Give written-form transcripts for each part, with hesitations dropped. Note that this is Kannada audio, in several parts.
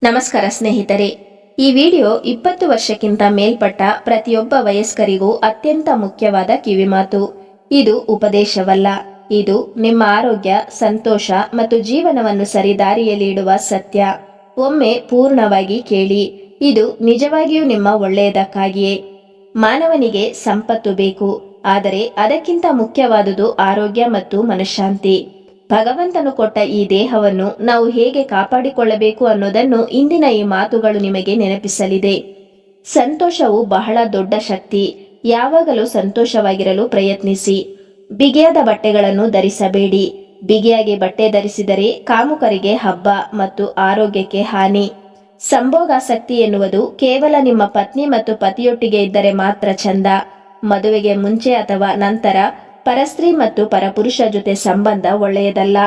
ನಮಸ್ಕಾರ ಸ್ನೇಹಿತರೆ, ಈ ವಿಡಿಯೋ 20 ವರ್ಷಕ್ಕಿಂತ ಮೇಲ್ಪಟ್ಟ ಪ್ರತಿಯೊಬ್ಬ ವಯಸ್ಕರಿಗೂ ಅತ್ಯಂತ ಮುಖ್ಯವಾದ ಕಿವಿಮಾತು. ಇದು ಉಪದೇಶವಲ್ಲ, ಇದು ನಿಮ್ಮ ಆರೋಗ್ಯ, ಸಂತೋಷ ಮತ್ತು ಜೀವನವನ್ನು ಸರಿದಾರಿಯಲ್ಲಿ ಇಡುವ ಸತ್ಯ. ಒಮ್ಮೆ ಪೂರ್ಣವಾಗಿ ಕೇಳಿ, ಇದು ನಿಜವಾಗಿಯೂ ನಿಮ್ಮ ಒಳ್ಳೆಯದಕ್ಕಾಗಿಯೇ. ಮಾನವನಿಗೆ ಸಂಪತ್ತು ಬೇಕು, ಆದರೆ ಅದಕ್ಕಿಂತ ಮುಖ್ಯವಾದುದು ಆರೋಗ್ಯ ಮತ್ತು ಮನಃಶಾಂತಿ. ಭಗವಂತನು ಕೊಟ್ಟ ಈ ದೇಹವನ್ನು ನಾವು ಹೇಗೆ ಕಾಪಾಡಿಕೊಳ್ಳಬೇಕು ಅನ್ನೋದನ್ನು ಇಂದಿನ ಈ ಮಾತುಗಳು ನಿಮಗೆ ನೆನಪಿಸಲಿದೆ. ಸಂತೋಷವು ಬಹಳ ದೊಡ್ಡ ಶಕ್ತಿ. ಯಾವಾಗಲೂ ಸಂತೋಷವಾಗಿರಲು ಪ್ರಯತ್ನಿಸಿ. ಬಿಗಿಯಾದ ಬಟ್ಟೆಗಳನ್ನು ಧರಿಸಬೇಡಿ. ಬಿಗಿಯಾಗಿ ಬಟ್ಟೆ ಧರಿಸಿದರೆ ಕಾಮುಕರಿಗೆ ಹಬ್ಬ ಮತ್ತು ಆರೋಗ್ಯಕ್ಕೆ ಹಾನಿ. ಸಂಭೋಗಾಸಕ್ತಿ ಎನ್ನುವುದು ಕೇವಲ ನಿಮ್ಮ ಪತ್ನಿ ಮತ್ತು ಪತಿಯೊಟ್ಟಿಗೆ ಇದ್ದರೆ ಮಾತ್ರ ಚಂದ. ಮದುವೆಗೆ ಮುಂಚೆ ಅಥವಾ ನಂತರ ಪರಸ್ತ್ರೀ ಮತ್ತು ಪರಪುರುಷ ಜೊತೆ ಸಂಬಂಧ ಒಳ್ಳೆಯದಲ್ಲ.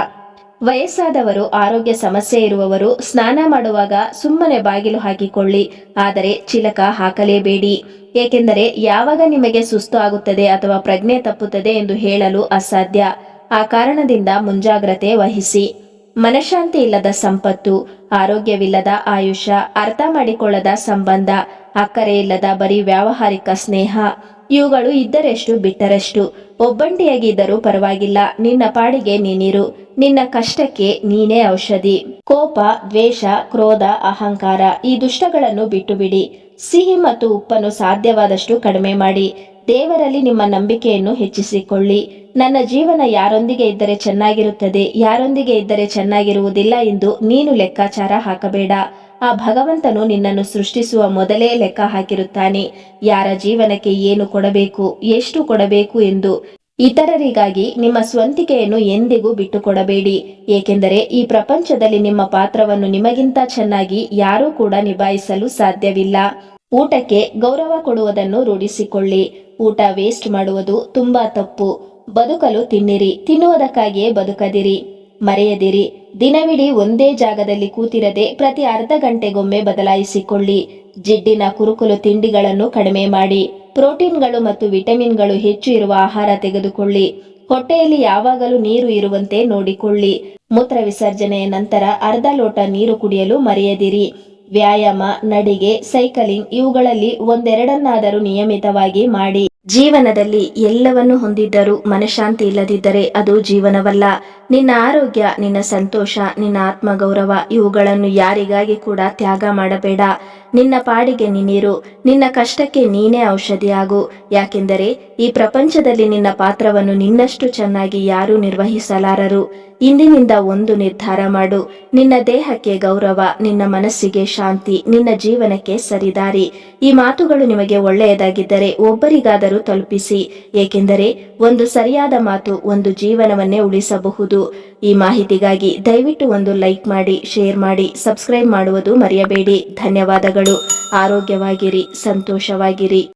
ವಯಸ್ಸಾದವರು, ಆರೋಗ್ಯ ಸಮಸ್ಯೆ ಇರುವವರು ಸ್ನಾನ ಮಾಡುವಾಗ ಸುಮ್ಮನೆ ಬಾಗಿಲು ಹಾಕಿಕೊಳ್ಳಿ, ಆದರೆ ಚಿಲಕ ಹಾಕಲೇಬೇಡಿ. ಏಕೆಂದರೆ ಯಾವಾಗ ನಿಮಗೆ ಸುಸ್ತು ಆಗುತ್ತದೆ ಅಥವಾ ಪ್ರಜ್ಞೆ ತಪ್ಪುತ್ತದೆ ಎಂದು ಹೇಳಲು ಅಸಾಧ್ಯ. ಆ ಕಾರಣದಿಂದ ಮುಂಜಾಗ್ರತೆ ವಹಿಸಿ. ಮನಃಶಾಂತಿ ಇಲ್ಲದ ಸಂಪತ್ತು, ಆರೋಗ್ಯವಿಲ್ಲದ ಆಯುಷ್ಯ, ಅರ್ಥ ಮಾಡಿಕೊಳ್ಳದ ಸಂಬಂಧ, ಅಕ್ಕರೆ ಇಲ್ಲದ ಬರೀ ವ್ಯಾವಹಾರಿಕ ಸ್ನೇಹ, ಇವುಗಳು ಇದ್ದರೆಷ್ಟು ಬಿಟ್ಟರೆಷ್ಟು. ಒಬ್ಬಂಟಿಯಾಗಿದ್ದರೂ ಪರವಾಗಿಲ್ಲ, ನಿನ್ನ ಪಾಡಿಗೆ ನೀನಿರು. ನಿನ್ನ ಕಷ್ಟಕ್ಕೆ ನೀನೇ ಔಷಧಿ. ಕೋಪ, ದ್ವೇಷ, ಕ್ರೋಧ, ಅಹಂಕಾರ ಈ ದುಷ್ಟಗಳನ್ನು ಬಿಟ್ಟು ಬಿಡಿ. ಸಿಹಿ ಮತ್ತು ಉಪ್ಪನ್ನು ಸಾಧ್ಯವಾದಷ್ಟು ಕಡಿಮೆ ಮಾಡಿ. ದೇವರಲ್ಲಿ ನಿಮ್ಮ ನಂಬಿಕೆಯನ್ನು ಹೆಚ್ಚಿಸಿಕೊಳ್ಳಿ. ನನ್ನ ಜೀವನ ಯಾರೊಂದಿಗೆ ಇದ್ದರೆ ಚೆನ್ನಾಗಿರುತ್ತದೆ, ಯಾರೊಂದಿಗೆ ಇದ್ದರೆ ಚೆನ್ನಾಗಿರುವುದಿಲ್ಲ ಎಂದು ನೀನು ಲೆಕ್ಕಾಚಾರ ಹಾಕಬೇಡ. ಆ ಭಗವಂತನು ನಿನ್ನನ್ನು ಸೃಷ್ಟಿಸುವ ಮೊದಲೇ ಲೆಕ್ಕ ಹಾಕಿರುತ್ತಾನೆ. ಯಾರ ಜೀವನಕ್ಕೆ ಏನು ಕೊಡಬೇಕು, ಎಷ್ಟು ಕೊಡಬೇಕು ಎಂದು. ಇತರರಿಗಾಗಿ ನಿಮ್ಮ ಸ್ವಂತಿಕೆಯನ್ನು ಎಂದಿಗೂ ಬಿಟ್ಟುಕೊಡಬೇಡಿ. ಏಕೆಂದರೆ ಈ ಪ್ರಪಂಚದಲ್ಲಿ ನಿಮ್ಮ ಪಾತ್ರವನ್ನು ನಿಮಗಿಂತ ಚೆನ್ನಾಗಿ ಯಾರೂ ಕೂಡ ನಿಭಾಯಿಸಲು ಸಾಧ್ಯವಿಲ್ಲ. ಊಟಕ್ಕೆ ಗೌರವ ಕೊಡುವುದನ್ನು ರೂಢಿಸಿಕೊಳ್ಳಿ. ಊಟ ವೇಸ್ಟ್ ಮಾಡುವುದು ತುಂಬಾ ತಪ್ಪು. ಬದುಕಲು ತಿನ್ನಿರಿ, ತಿನ್ನುವುದಕ್ಕಾಗಿಯೇ ಬದುಕದಿರಿ. ಮರೆಯದಿರಿ, ದಿನವಿಡೀ ಒಂದೇ ಜಾಗದಲ್ಲಿ ಕೂತಿರದೆ ಪ್ರತಿ ಅರ್ಧ ಗಂಟೆಗೊಮ್ಮೆ ಬದಲಾಯಿಸಿಕೊಳ್ಳಿ. ಜಿಡ್ಡಿನ ಕುರುಕುಲು ತಿಂಡಿಗಳನ್ನು ಕಡಿಮೆ ಮಾಡಿ. ಪ್ರೋಟೀನ್ಗಳು ಮತ್ತು ವಿಟಮಿನ್ಗಳು ಹೆಚ್ಚು ಇರುವ ಆಹಾರ ತೆಗೆದುಕೊಳ್ಳಿ. ಹೊಟ್ಟೆಯಲ್ಲಿ ಯಾವಾಗಲೂ ನೀರು ಇರುವಂತೆ ನೋಡಿಕೊಳ್ಳಿ. ಮೂತ್ರ ವಿಸರ್ಜನೆಯ ನಂತರ ಅರ್ಧ ಲೋಟ ನೀರು ಕುಡಿಯಲು ಮರೆಯದಿರಿ. ವ್ಯಾಯಾಮ, ನಡಿಗೆ, ಸೈಕಲಿಂಗ್ ಇವುಗಳಲ್ಲಿ ಒಂದೆರಡನ್ನಾದರೂ ನಿಯಮಿತವಾಗಿ ಮಾಡಿ. ಜೀವನದಲ್ಲಿ ಎಲ್ಲವನ್ನು ಹೊಂದಿದ್ದರೂ ಮನಃಶಾಂತಿ ಇಲ್ಲದಿದ್ದರೆ ಅದು ಜೀವನವಲ್ಲ. ನಿನ್ನ ಆರೋಗ್ಯ, ನಿನ್ನ ಸಂತೋಷ, ನಿನ್ನ ಆತ್ಮಗೌರವ ಇವುಗಳನ್ನು ಯಾರಿಗಾಗಿ ಕೂಡ ತ್ಯಾಗ ಮಾಡಬೇಡ. ನಿನ್ನ ಪಾಡಿಗೆ ನೀನಿರು. ನಿನ್ನ ಕಷ್ಟಕ್ಕೆ ನೀನೇ ಔಷಧಿಯಾಗು. ಯಾಕೆಂದರೆ ಈ ಪ್ರಪಂಚದಲ್ಲಿ ನಿನ್ನ ಪಾತ್ರವನ್ನು ನಿನ್ನಷ್ಟು ಚೆನ್ನಾಗಿ ಯಾರೂ ನಿರ್ವಹಿಸಲಾರರು. ಇಂದಿನಿಂದ ಒಂದು ನಿರ್ಧಾರ ಮಾಡು. ನಿನ್ನ ದೇಹಕ್ಕೆ ಗೌರವ, ನಿನ್ನ ಮನಸ್ಸಿಗೆ ಶಾಂತಿ, ನಿನ್ನ ಜೀವನಕ್ಕೆ ಸರಿದಾರಿ. ಈ ಮಾತುಗಳು ನಿಮಗೆ ಒಳ್ಳೆಯದಾಗಿದ್ದರೆ ಒಬ್ಬರಿಗಾದರೂ ತಲುಪಿಸಿ. ಏಕೆಂದರೆ ಒಂದು ಸರಿಯಾದ ಮಾತು ಒಂದು ಜೀವನವನ್ನೇ ಉಳಿಸಬಹುದು. ಈ ಮಾಹಿತಿಗಾಗಿ ದಯವಿಟ್ಟು ಒಂದು ಲೈಕ್ ಮಾಡಿ, ಶೇರ್ ಮಾಡಿ, ಸಬ್ಸ್ಕ್ರೈಬ್ ಮಾಡುವುದು ಮರೆಯಬೇಡಿ. ಧನ್ಯವಾದಗಳು. ಆರೋಗ್ಯವಾಗಿರಿ, ಸಂತೋಷವಾಗಿರಿ.